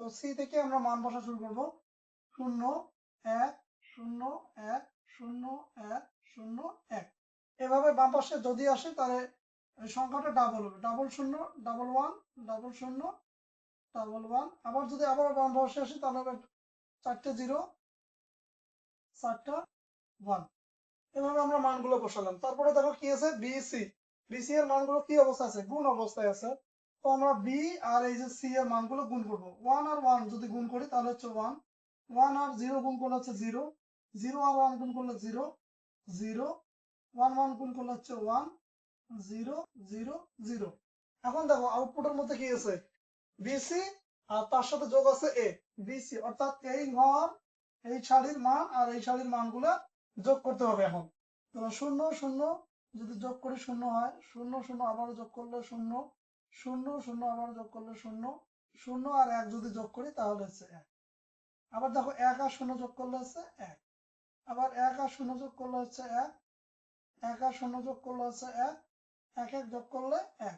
তো সি থেকে আমরা মান বসা শুরু করব 0 1 0 1 0 1 0 1। এভাবে বাম পাশে যদি আসে তাহলে সংখ্যাটা ডাবল হবে, ডাবল 0 ডাবল 1 ডাবল 0 ডাবল 1। আবার যদি আবার বাম পাশে আসে তাহলে হবে 4টে 0 4টা 1। এভাবে আমরা মানগুলো বসালাম। তারপরে দেখো কি আছে, বিসি। বিসি এর মানগুলো কি অবস্থা আছে, গুণ অবস্থায় আছে। তো আমরা বি আর এই যে সি এর মানগুলো গুণ করব। 1 আর 1 যদি গুণ করি তাহলে হচ্ছে 1, 1 আর 0 গুণ করলে হচ্ছে 0, 0 আর 1 গুণ করলে 0, 0, 1 1 গুণ করলে হচ্ছে 1, 0 0 0। এখন দেখো আউটপুটের মধ্যে কি আছে, বিসি আর তার সাথে যোগ আছে এ। বিসি অর্থাৎ এই ঘর এই সারির মান আর এই সারির মানগুলো যোগ করতে হবে। এখন তোমার 0 0 যদি যোগ করি 0 হয়, 0 0 আবার যোগ করলে 0, 0 0 আবার যোগ করলে 0, 0 আর 1 যদি যোগ করি তাহলে হচ্ছে 1। আবার দেখো 1 আর 0 যোগ করলে হচ্ছে 1, আবার 1 আর 0 যোগ করলে হচ্ছে 1, 1 আর 0 যোগ করলে হচ্ছে 1, 1 1 যোগ করলে 1।